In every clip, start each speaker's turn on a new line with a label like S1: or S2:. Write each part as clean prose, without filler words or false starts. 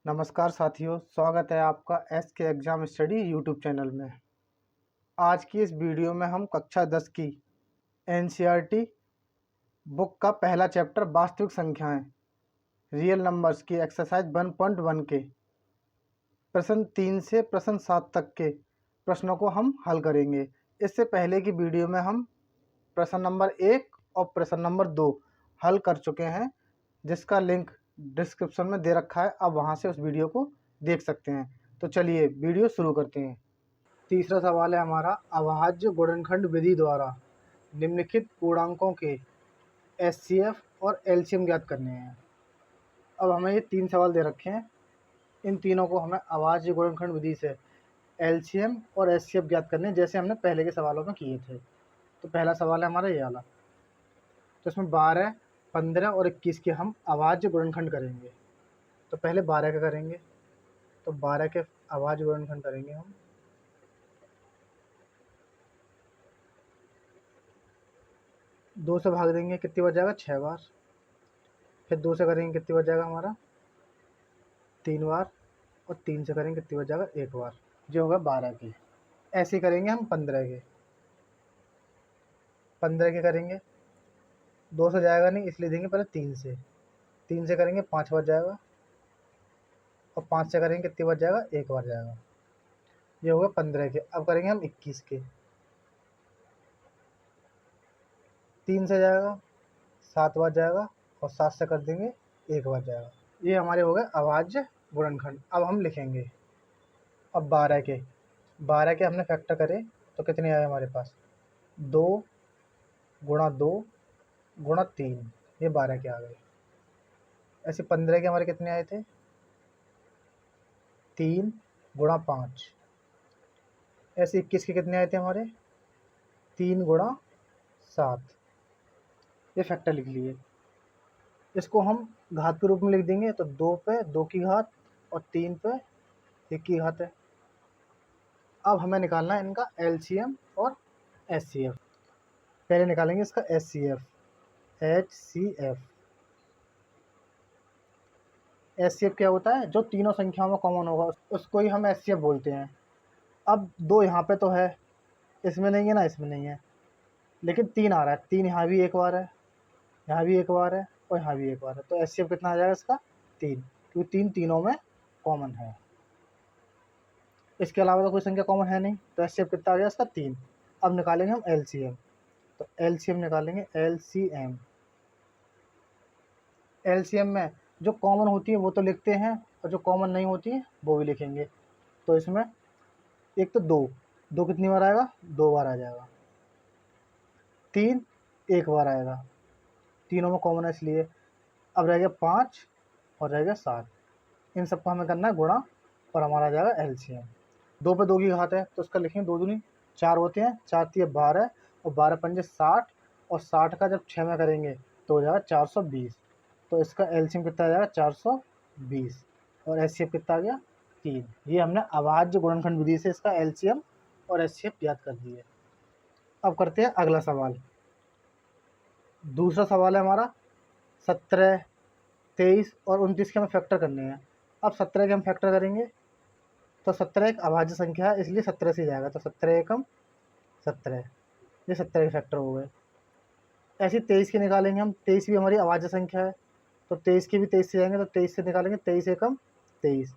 S1: नमस्कार साथियों, स्वागत है आपका एस के एग्ज़ाम स्टडी यूट्यूब चैनल में। आज की इस वीडियो में हम कक्षा 10 की एनसीईआरटी बुक का पहला चैप्टर वास्तविक संख्याएं रियल नंबर्स की एक्सरसाइज 1.1 के प्रश्न 3 से प्रश्न 7 तक के प्रश्नों को हम हल करेंगे। इससे पहले की वीडियो में हम प्रश्न नंबर 1 और प्रश्न नंबर 2 हल कर चुके हैं, जिसका लिंक डिस्क्रिप्शन में दे रखा है। आप वहां से उस वीडियो को देख सकते हैं। तो चलिए वीडियो शुरू करते हैं। तीसरा सवाल है हमारा, अभाज्य गुणनखंड विधि द्वारा निम्नलिखित पूर्णांकों के एचसीएफ और एलसीएम ज्ञात करने हैं। अब हमें ये 3 सवाल दे रखे हैं। इन तीनों को हमें अभाज्य गुणनखंड विधि से एलसीएम और एचसीएफ ज्ञात करने हैं, जैसे हमने पहले के सवालों में किए थे। तो पहला सवाल है हमारा ये वाला। तो इसमें 12, 15 और 21 के हम अभाज्य गुणनखंड करेंगे। तो पहले 12 के करेंगे। तो 12 के अभाज्य गुणनखंड करेंगे हम। दो से भाग देंगे, कितनी बार जाएगा? 6 बार। फिर 2 से करेंगे, कितनी बार जाएगा हमारा? 3 बार। और 3 से करेंगे, कितनी बार जाएगा? 1 बार। जो होगा 12 की। ऐसे ही करेंगे हम 15 के। 15 के करेंगे, 2 से जाएगा नहीं, इसलिए देंगे पहले 3 से। 3 से करेंगे 5 बार जाएगा। और 5 से करेंगे, कितनी बार जाएगा? 1 बार जाएगा। ये होगा 15 के। अब करेंगे हम 21 के। 3 से जाएगा, 7 बार जाएगा। और 7 से कर देंगे, 1 बार जाएगा। ये हमारे हो गए अभाज्य गुणनखंड। अब हम लिखेंगे। अब 12 के हमने फैक्टर करे तो कितने आए हमारे पास? 2 गुणा 2 गुणा 3, ये 12 के आ गए। ऐसे 15 के हमारे कितने आए थे? 3 गुणा 5। ऐसे 21 के कितने आए थे हमारे? 3 गुणा 7। ये फैक्टर लिख लिए। इसको हम घात के रूप में लिख देंगे। तो 2 पे 2 की घात और 3 पे 1 की घात है। अब हमें निकालना है इनका एलसीएम और एचसीएफ। पहले निकालेंगे इसका एचसीएफ। एचसीएफ क्या होता है? जो तीनों संख्याओं में कॉमन होगा उसको ही हम एचसीएफ बोलते हैं। अब 2 यहाँ पे तो है, इसमें नहीं है ना, इसमें नहीं है, लेकिन 3 आ रहा है। 3 यहाँ भी 1 बार है, यहाँ भी 1 बार है और यहाँ भी 1 बार है। तो एचसीएफ कितना आ जाएगा इसका? 3, क्योंकि 3 तीनों में कॉमन है। इसके अलावा तो कोई संख्या कॉमन है नहीं। तो एचसीएफ कितना आ गया इसका? 3। अब निकालेंगे हम एलसीएम। तो एलसीएम निकालेंगे। एलसीएम में जो कॉमन होती है वो तो लिखते हैं, और जो कॉमन नहीं होती है वो भी लिखेंगे। तो इसमें एक तो 2 कितनी बार आएगा? 2 बार आ जाएगा। 3 1 बार आएगा, तीनों में कॉमन है इसलिए। अब रह गया 5 और रह गया 7। इन सबको हमें करना है गुणा, और हमारा आ जाएगा एलसीएम। 2 पे 2 की घात है तो उसका लिखेंगे 2 दूनी 4 होते हैं, 4 तिया 12 और 12 पंजे 60। और 60 का जब 6 में करेंगे तो हो जाएगा 420। तो इसका एलसीएम कितना आ जाएगा? 420। और एचसीएफ कितना आ गया? 3। ये हमने अभाज्य गुणनखंड विधि से इसका एलसीएम और एचसीएफ ज्ञात कर दिए। अब करते हैं अगला सवाल। दूसरा सवाल है हमारा 17, 23 और 29 के हमें फैक्टर करने हैं। अब 17 के हम फैक्टर करेंगे तो 17 एक अभाज्य संख्या है, इसलिए 17 से जाएगा। तो 17 एकम 17, ये 17 के फैक्टर हो गए। ऐसे 23 के निकालेंगे हम। 23 भी हमारी अभाज्य संख्या है, तो 23 के भी 23 से जाएंगे। तो 23 से निकालेंगे, 23 एकम 23।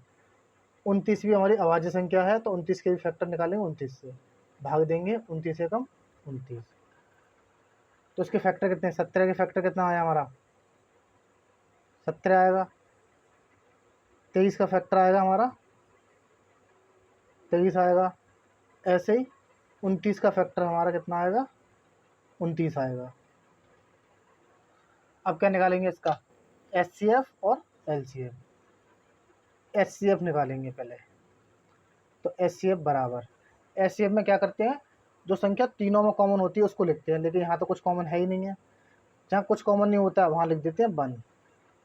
S1: 29 भी हमारी अभाज्य संख्या है, तो 29 के भी फैक्टर निकालेंगे 29 से। भाग देंगे 29 एकम 29। तो इसके फैक्टर कितने? 17 के फैक्टर कितना आया हमारा? 17 आएगा। 23 का फैक्टर आएगा हमारा 23 आएगा। ऐसे ही 29 का फैक्टर हमारा कितना आएगा? 29 आएगा। अब क्या निकालेंगे इसका? एचसीएफ और एलसीएफ। एचसीएफ निकालेंगे पहले। तो एचसीएफ बराबर, एचसीएफ में क्या करते हैं? जो संख्या तीनों में कॉमन होती है उसको लिखते हैं, लेकिन यहाँ तो कुछ कॉमन है ही नहीं है। जहाँ कुछ कॉमन नहीं होता वहाँ लिख देते हैं 1।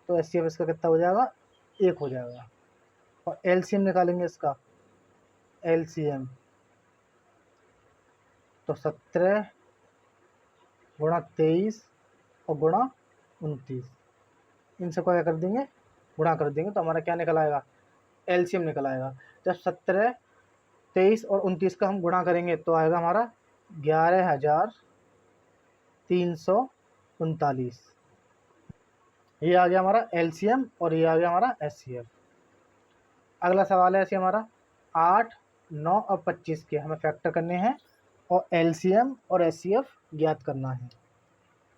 S1: तो एचसीएफ इसका कितना हो जाएगा? 1 हो जाएगा। और एलसीएम निकालेंगे इसका। एलसीएम तो 17 गुणा 23 और गुणा 29, इन सबको क्या कर देंगे? गुणा कर देंगे। तो हमारा क्या निकल आएगा? एलसीएम निकल आएगा। जब 17, 23 और 29 का हम गुणा करेंगे तो आएगा हमारा 11,339। ये आ गया हमारा एलसीएम और ये आ गया हमारा एचसीएफ। अगला सवाल है ऐसे हमारा 8, 9 और 25 के हमें फैक्टर करने हैं और एलसीएम और एचसीएफ ज्ञात करना है।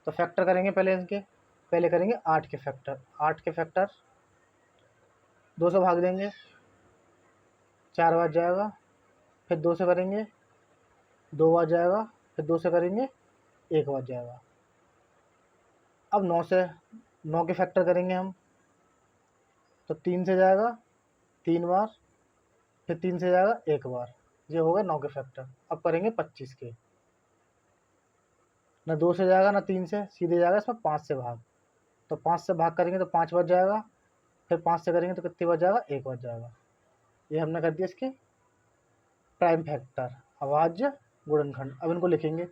S1: तो फैक्टर करेंगे पहले करेंगे 8 के फैक्टर। 8 के फैक्टर 2 से भाग देंगे, 4 बार जाएगा, फिर 2 से करेंगे, 2 बार जाएगा, फिर 2 से करेंगे, 1 बार जाएगा। अब 9 के फैक्टर करेंगे हम, तो 3 से जाएगा 3 बार, फिर 3 से जाएगा 1 बार। ये हो गए 9 के फैक्टर। अब करेंगे 25 के। ना 2 से जाएगा ना 3 से, सीधे जाएगा इसमें 5 से भाग। तो 5 से भाग करेंगे तो 5 बार जाएगा, फिर 5 से करेंगे तो कितनी बार जाएगा, 1 बार जाएगा। ये हमने कर दिया इसके प्राइम फैक्टर, अभाज्य गुणनखंड। अब इनको लिखेंगे।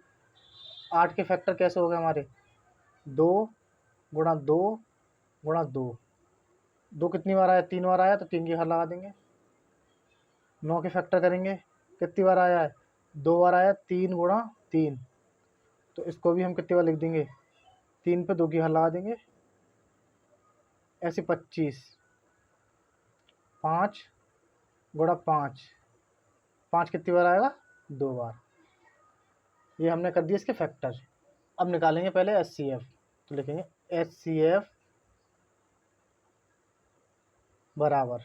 S1: 8 के फैक्टर कैसे हो गए हमारे, 2 गुणा 2 गुणा 2। 2 कितनी बार आया, 3 बार आया, तो 3 की घर लगा देंगे। 9 के फैक्टर करेंगे, कितनी बार आया है, 2 बार आया, 3 गुणा 3। तो इसको भी हम कितनी बार लिख देंगे, 3 पे 2 की घर लगा देंगे। ऐसे 25, 5 गुणा 5, 5 कितनी बार आएगा, 2 बार। ये हमने कर दिया इसके फैक्टर। अब निकालेंगे पहले एचसीएफ। तो लिखेंगे एचसीएफ बराबर,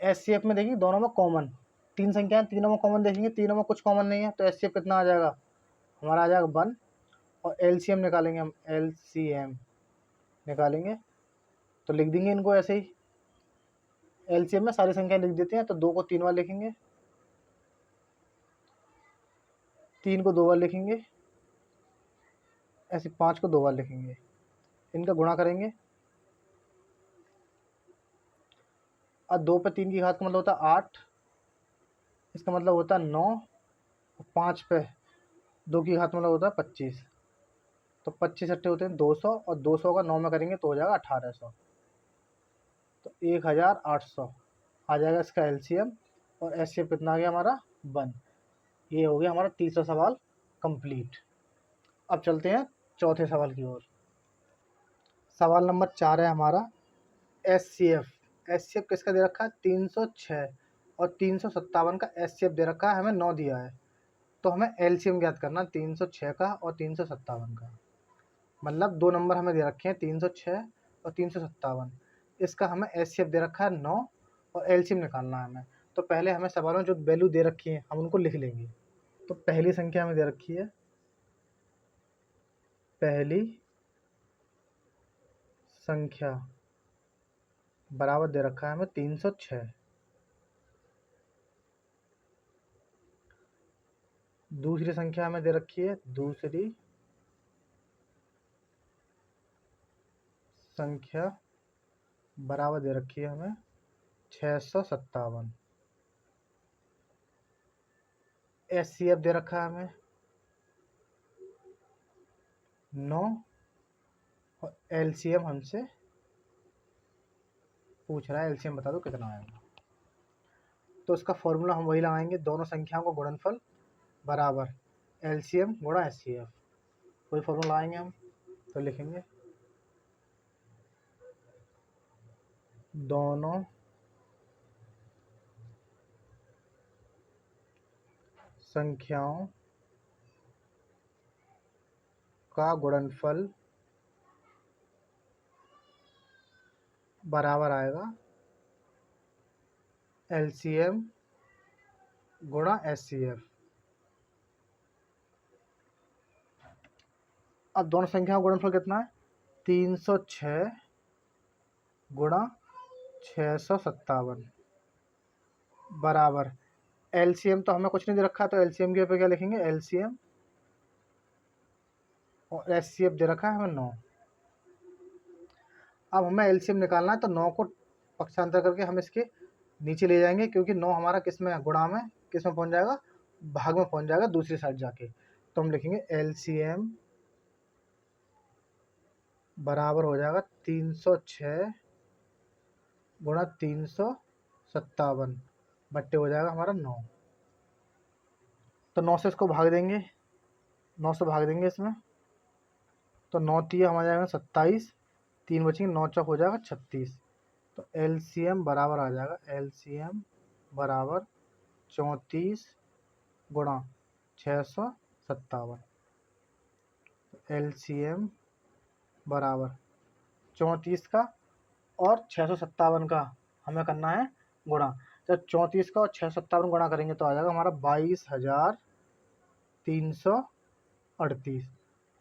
S1: एचसीएफ में देखिए दोनों में कॉमन 3 संख्या है, तीनों में कॉमन देखेंगे, तीनों में कुछ कॉमन नहीं है, तो एचसीएफ कितना आ जाएगा हमारा, आ जाएगा 1। और एलसीएम निकालेंगे हम, एलसीएम निकालेंगे तो लिख देंगे इनको ऐसे ही। एलसीएम में सारी संख्या लिख देते हैं, तो 2 को 3 बार लिखेंगे, 3 को 2 बार लिखेंगे, ऐसे 5 को 2 बार लिखेंगे। इनका गुणा करेंगे। और 2 पे 3 की घात का मतलब होता है 8, इसका मतलब होता है 9। 5 पे 2 की घात मतलब होता है 25। तो 25 अट्ठे होते हैं 200, और 200 का 9 में करेंगे तो हो जाएगा 1800। तो 1800 आ जाएगा इसका एलसीएम। और एचसीएफ कितना आ गया हमारा, 1। ये हो गया हमारा तीसरा सवाल कंप्लीट। अब चलते हैं चौथे सवाल की ओर। सवाल नंबर 4 है हमारा एचसीएफ। एचसीएफ किसका दे रखा है, 306 और 357 का एचसीएफ दे रखा है, हमें 9 दिया है। तो हमें एलसीएम ज्ञात करना 306 का और 357 का। मतलब 2 नंबर हमें दे रखे हैं 306 और 357। इसका हमें एचसीएफ दे रखा है 9 और एलसीएम निकालना है हमें। तो पहले हमें सवालों में जो वैल्यू दे रखी है हम उनको लिख लेंगे। तो पहली संख्या हमें दे रखी है, पहली संख्या बराबर दे रखा है हमें 306। दूसरी संख्या हमें दे रखी है, दूसरी संख्या बराबर दे रखी है हमें 657। एचसीएफ दे रखा है हमें 9 और एलसीएम हमसे पूछ रहा है, एलसीएम बता दो कितना आएगा। तो इसका फॉर्मूला हम वही लगाएंगे, दोनों संख्याओं का गुणनफल बराबर एलसीएम गुणा एचसीएफ। वही फॉर्मूला लगाएंगे हम। तो लिखेंगे दोनों संख्याओं का गुणनफल बराबर आएगा एलसीएम गुणा एचसीएफ। अब दोनों संख्याओं का गुणनफल कितना है, 306 गुणा 657 बराबर एलसीएम। तो हमें कुछ नहीं दे रखा, तो एलसीएम के ऊपर क्या लिखेंगे, एलसीएम, और एचसीएफ दे रखा है हमें 9। अब हमें एलसीएम निकालना है, तो 9 को पक्षांतर करके हम इसके नीचे ले जाएंगे, क्योंकि 9 हमारा किस में, गुणा में, किस में पहुंच जाएगा, भाग में पहुंच जाएगा दूसरी साइड जाके। तो हम लिखेंगे एलसीएम बराबर हो जाएगा 306 गुणा 357 बट्टे हो जाएगा हमारा 9। तो 9 से इसको भाग देंगे, 9 से भाग देंगे इसमें, तो 9 तिया हमारा जाएगा 27, 3 बचेंगे, 9 चौक हो जाएगा 36। तो एलसीएम बराबर आ जाएगा, एलसीएम बराबर 34 गुणा 657। एलसीएम बराबर 34 का और 657 का हमें करना है गुणा। जब 34 का और 657 गुणा करेंगे तो आ जाएगा हमारा 22,338।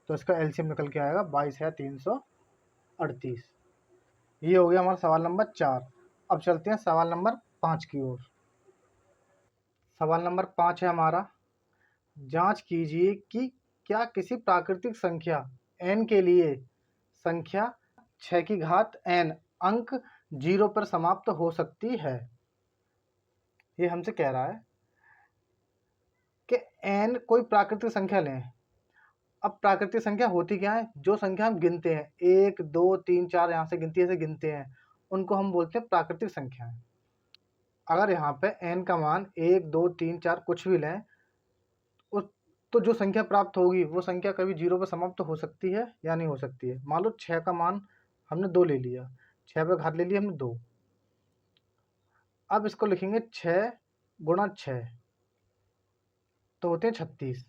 S1: तो इसका एलसीएम निकल के आएगा 22,338। ये हो गया हमारा सवाल नंबर 4। अब चलते हैं सवाल नंबर 5 की ओर। सवाल नंबर 5 है हमारा, जांच कीजिए कि क्या किसी प्राकृतिक संख्या n के लिए संख्या 6 की घात n अंक 0 पर समाप्त हो सकती है। ये हमसे कह रहा है कि n कोई प्राकृतिक संख्या लें। अब प्राकृतिक संख्या होती क्या है? जो संख्या हम गिनते हैं, 1 2 3 4 यहाँ से गिनती ऐसे गिनते हैं, उनको हम बोलते हैं प्राकृतिक संख्याएं। अगर यहाँ पे n का मान 1 2 3 4 कुछ भी लें, तो जो संख्या प्राप्त होगी वो संख्या कभी 0 पर समाप्त हो सकती है या नहीं हो सकती है। मान लो 6 का मान हमने 2 ले लिया, 6 पे घात ले लिया हमने 2। अब इसको लिखेंगे 6 गुणा 6, तो होते हैं 36।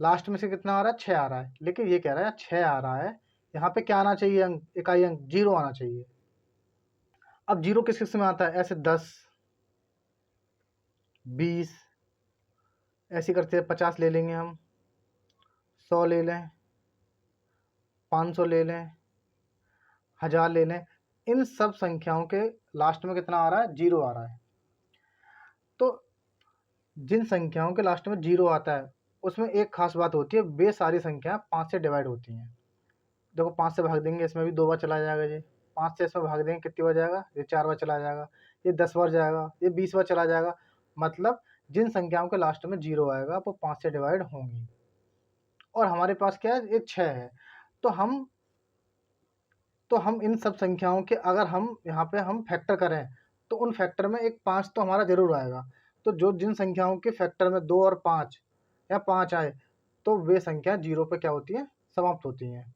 S1: लास्ट में से कितना आ रहा है? 6 आ रहा है, लेकिन ये कह रहा है 6 आ रहा है, यहाँ पे क्या आना चाहिए? अंक, इकाई अंक 0 आना चाहिए। अब 0 किस किस में आता है? ऐसे 10 20 ऐसे करते 50 ले लेंगे हम, 100 ले लें, 500 ले लें, 1000 ले लें। इन सब संख्याओं के लास्ट में कितना आ रहा है? 0 आ रहा है। तो जिन संख्याओं के लास्ट में 0 आता है उसमें एक खास बात होती है, वे सारी संख्या 5 से डिवाइड होती हैं। देखो 5 से भाग देंगे, इसमें भी 2 बार चला जाएगा जी। 5 से इसमें भाग देंगे, कितनी बार जाएगा? ये 4 बार चला जाएगा, ये 10 बार जाएगा, ये 20 बार चला जाएगा। मतलब जिन संख्याओं के लास्ट में 0 आएगा वो 5 से डिवाइड होंगी। और हमारे पास क्या है? ये 6 है। तो हम इन सब संख्याओं के अगर हम यहाँ पे हम फैक्टर करें तो उन फैक्टर में एक 5 तो हमारा जरूर आएगा। तो जिन संख्याओं के फैक्टर में 2 और 5 या 5 आए तो वे संख्या 0 पे क्या होती है? समाप्त होती हैं।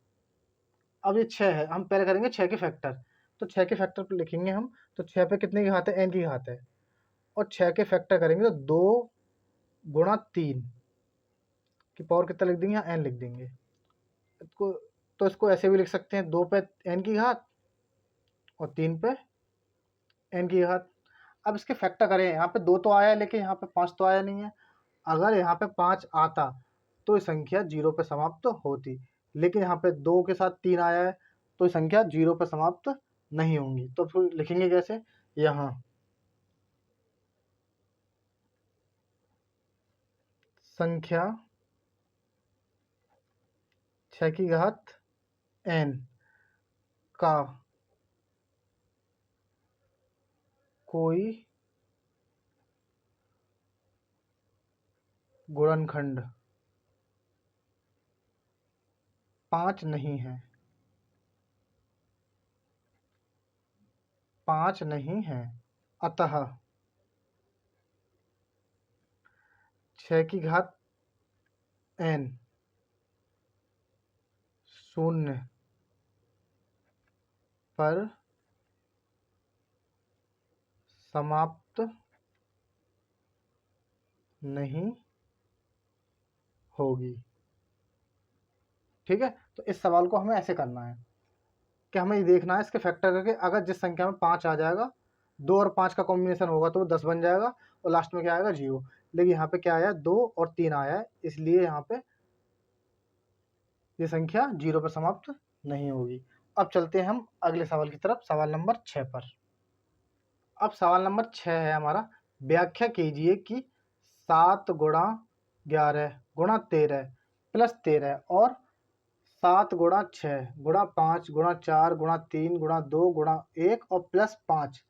S1: अब ये 6 है, हम पहले करेंगे 6 के फैक्टर। तो 6 के फैक्टर पे लिखेंगे हम, तो 6 पे कितने की घात है? n की घात है। और 6 के फैक्टर करेंगे तो 2 गुणा 3 की पावर कितना लिख देंगे? यहाँ n लिख देंगे। तो इसको ऐसे भी लिख सकते हैं, 2 पे n की घात और 3 पे n की घात। अब इसके फैक्टर करें, यहाँ पे 2 तो आया है लेकिन यहाँ पे 5 तो आया नहीं है। अगर यहाँ पे 5 आता तो ये संख्या 0 पे समाप्त होती, लेकिन यहाँ पे 2 के साथ 3 आया है तो ये संख्या 0 पे समाप्त नहीं होंगी। तो फिर लिखेंगे कैसे? यहाँ संख्या 6 की घात n का कोई गुणनखंड 5 नहीं है, 5 नहीं है। अतः 6 की घात n शून्य पर समाप्त नहीं होगी। ठीक है, तो इस सवाल को हमें ऐसे करना है कि हमें ये देखना है इसके फैक्टर करके, अगर जिस संख्या में 5 आ जाएगा, 2 और 5 का कॉम्बिनेशन होगा तो वो 10 बन जाएगा और लास्ट में क्या आएगा? 0। लेकिन यहाँ पे क्या आया? 2 और 3 आया है, इसलिए यहाँ पे ये संख्या 0 पर समाप्त नहीं होगी। अब चलते हैं हम अगले सवाल की तरफ, सवाल नंबर 6 पर। अब सवाल नंबर 6 है हमारा, व्याख्या कीजिए कि 7 गुणा 11 गुणा 13 प्लस 13 और 7 गुणा 6 गुणा 5 गुणा 4 गुणा 3 गुणा 2 गुणा 1 और प्लस 5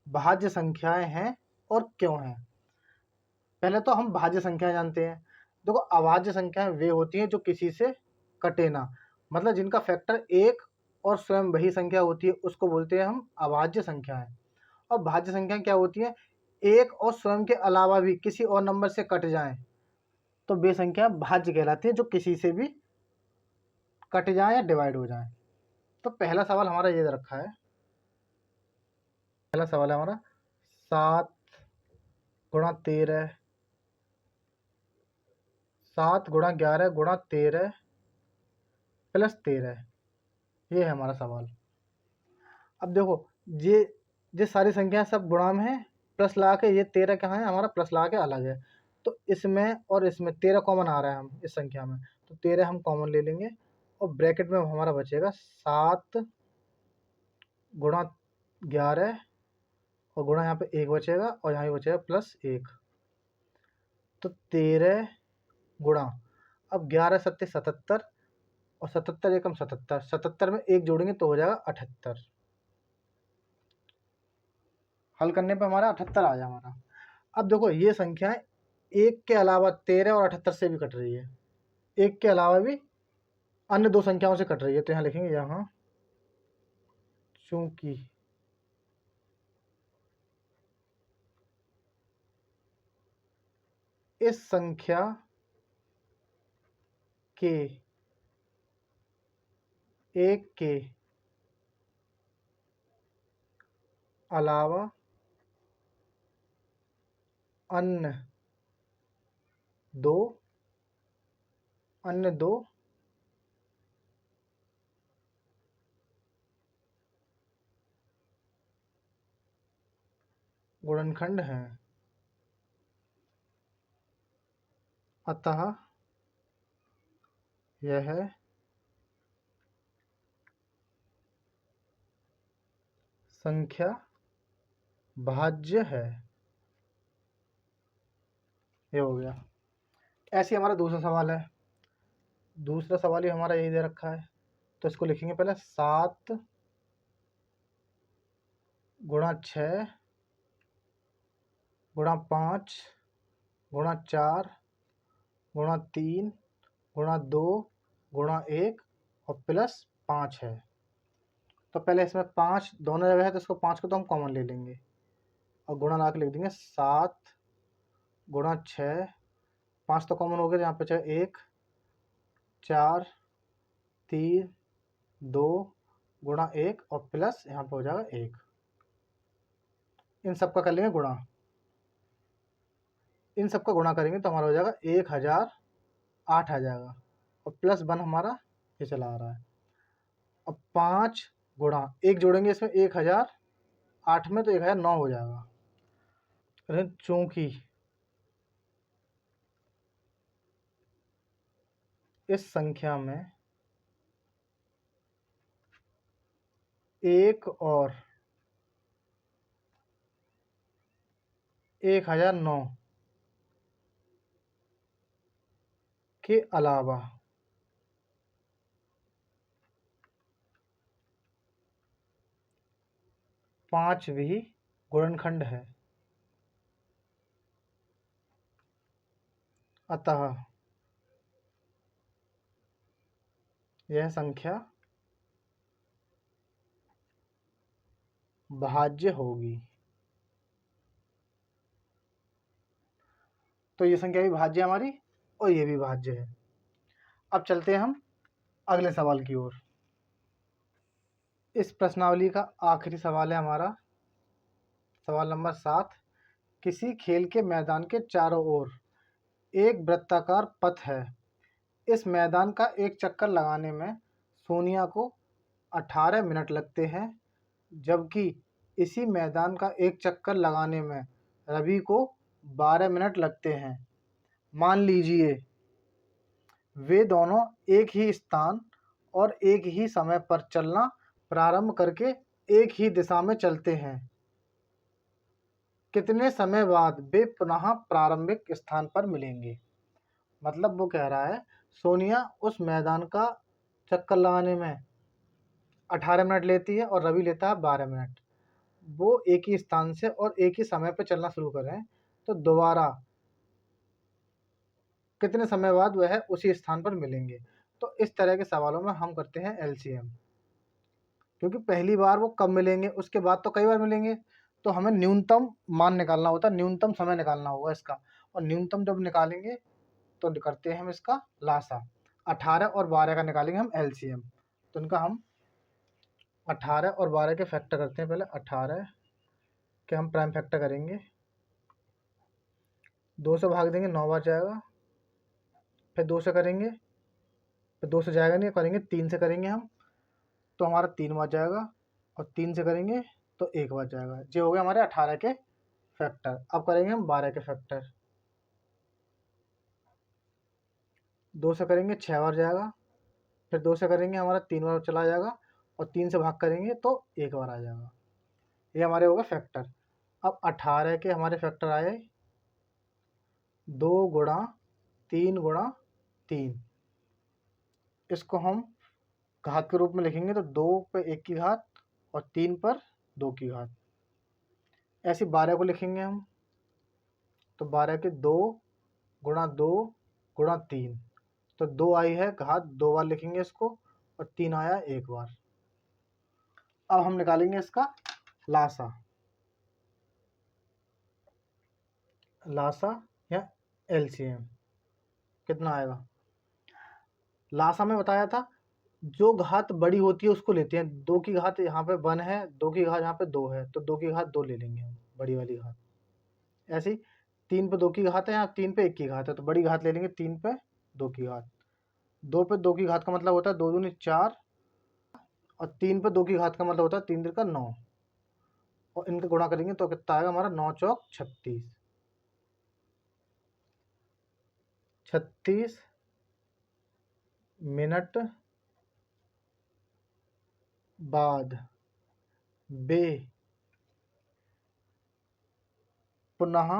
S1: भाज्य संख्याएं हैं और क्यों हैं। पहले तो हम भाज्य संख्या जानते हैं। देखो, अभाज्य संख्याएं वे होती हैं जो किसी से कटे ना, मतलब जिनका फैक्टर 1 और स्वयं वही संख्या होती है, उसको बोलते हैं हम अभाज्य संख्याएं। और भाज्य संख्या क्या होती है, एक और स्वयं के अलावा भी किसी और नंबर से कट जाएं तो वे संख्या भाज्य कहलाती है, जो किसी से भी कट जाए या डिवाइड हो जाए। तो पहला सवाल हमारा ये रखा है, पहला सवाल है हमारा 7 गुणा 13, 7 गुणा 11 गुणा 13 प्लस 13, ये है हमारा सवाल। अब देखो ये सारी संख्या सब गुणा में है, प्लस लगा के ये 13 कहाँ है हमारा, प्लस लगा के अलग है। तो इसमें और इसमें 13 कॉमन आ रहा है हम इस संख्या में, तो 13 हम कॉमन ले लेंगे और ब्रैकेट में हमारा बचेगा 7 गुणा 11 और गुणा यहाँ पे 1 बचेगा और यहाँ भी बचेगा प्लस 1। तो 13 गुणा, अब 11 सत्ते 77 और 77 एकम 77, 77 में 1 जोड़ेंगे तो हो जाएगा 78। हल करने पे हमारा 78 आ जाए हमारा। अब देखो ये संख्याएं एक के अलावा 13 और 78 से भी कट रही है, एक के अलावा भी अन्य दो संख्याओं से कट रही है। तो यहाँ लिखेंगे, यहाँ चूंकि इस संख्या के एक के अलावा अन्य दो गुणनखंड हैं, अतः यह संख्या भाज्य है। ये हो गया। ऐसे ही हमारा दूसरा सवाल है, दूसरा सवाल ही हमारा यही दे रखा है, तो इसको लिखेंगे पहले 7 गुणा 6 गुणा 5 गुणा 4 गुणा 3 गुणा 2 गुणा 1 और प्लस 5 है। तो पहले इसमें 5 दोनों जगह है, तो इसको 5 को तो हम कॉमन ले लेंगे और गुणा ला के लिख देंगे 7 गुणा 6, 5 तो कॉमन हो गया, यहाँ पे चाहे 1 4 3 2 गुणा 1 और प्लस यहाँ पे हो जाएगा 1। इन सब का कर लेंगे गुणा, इन सब का गुणा करेंगे तो हमारा हो जाएगा 1008 आ जाएगा और प्लस 1 हमारा ये चला आ रहा है। अब 5 गुणा 1 जोड़ेंगे इसमें 1008 में, तो 1009 हो जाएगा। चूंकि इस संख्या में एक और 1009 के अलावा पांच भी गुणनखंड है, अतः यह संख्या भाज्य होगी। तो ये संख्या भी भाज्य है हमारी और ये भी भाज्य है। अब चलते हैं हम अगले सवाल की ओर। इस प्रश्नावली का आखिरी सवाल है हमारा, सवाल नंबर 7। किसी खेल के मैदान के चारों ओर एक वृत्ताकार पथ है। इस मैदान का एक चक्कर लगाने में सोनिया को 18 मिनट लगते हैं, जबकि इसी मैदान का एक चक्कर लगाने में रवि को 12 मिनट लगते हैं। मान लीजिए वे दोनों एक ही स्थान और एक ही समय पर चलना प्रारंभ करके एक ही दिशा में चलते हैं। कितने समय बाद वे पुनः प्रारंभिक स्थान पर मिलेंगे। मतलब वो कह रहा है सोनिया उस मैदान का चक्कर लगाने में 18 मिनट लेती है और रवि लेता है 12 मिनट। वो एक ही स्थान से और एक ही समय पर चलना शुरू करें तो दोबारा कितने समय बाद वह उसी स्थान पर मिलेंगे। तो इस तरह के सवालों में हम करते हैं एलसीएम, क्योंकि पहली बार वो कब मिलेंगे, उसके बाद तो कई बार मिलेंगे, तो हमें न्यूनतम मान निकालना होता है, न्यूनतम समय निकालना होगा इसका। और न्यूनतम जब निकालेंगे तो करते हैं हम इसका लासा। 18 और 12 का निकालेंगे हम एलसीएम। तो इनका हम 18 और 12 के फैक्टर करते हैं। पहले 18 के हम प्राइम फैक्टर करेंगे, 2 से भाग देंगे 9 बार जाएगा, फिर 2 से करेंगे, फिर 2 से जाएगा नहीं, करेंगे 3 से करेंगे हम, तो हमारा 3 बार जाएगा, और 3 से करेंगे तो 1 बार जाएगा। ये हो गया हमारे 18 के फैक्टर। अब करेंगे हम 12 के फैक्टर। 2 से करेंगे 6 बार जाएगा, फिर 2 से करेंगे हमारा 3 बार चला जाएगा, और 3 से भाग करेंगे तो 1 बार आ जाएगा। ये हमारे हो गए फैक्टर। अब 18 के हमारे फैक्टर आए 2 गुणा 3 गुणा 3। इसको हम घात के रूप में लिखेंगे, तो 2 पे 1 की घात और 3 पर 2 की घात। ऐसे 12 को लिखेंगे हम, तो 12 के 2 गुणा 2 गुणा 3, तो 2 आई है घात, 2 बार लिखेंगे इसको, और 3 आया 1 बार। अब हम निकालेंगे इसका लासा। लासा या एलसीएम कितना आएगा। लासा में बताया था जो घात बड़ी होती है उसको लेते हैं। 2 की घात यहाँ पे 1 है, 2 की घात यहाँ पे 2 है, तो 2 की घात 2 ले लेंगे हम, बड़ी वाली घात। ऐसे ही 3 पे 2 की घात है, यहाँ 3 पे 1 की घात है, तो बड़ी घात ले लेंगे 3 पे 2 की घात। 2 पे 2 की घात का मतलब होता है 2 दूनी 4, और 3 पे 2 की घात का मतलब होता है 3 3 का 9, और इनका गुणा करेंगे तो कितना आएगा हमारा 9 चौक 36। 36 मिनट बाद वे पुनः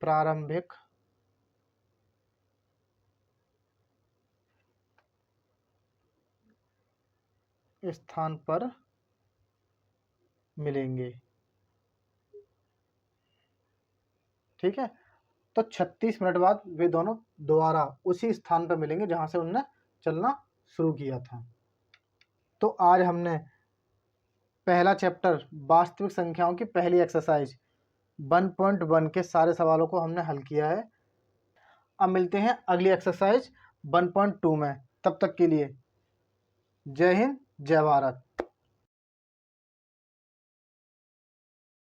S1: प्रारंभिक स्थान पर मिलेंगे। ठीक है, तो 36 मिनट बाद वे दोनों दोबारा उसी स्थान पर मिलेंगे जहां से उन्होंने चलना शुरू किया था। तो आज हमने पहला चैप्टर वास्तविक संख्याओं की पहली एक्सरसाइज 1.1 के सारे सवालों को हमने हल किया है। अब मिलते हैं अगली एक्सरसाइज 1.2 में। तब तक के लिए जय हिंद, जय भारत।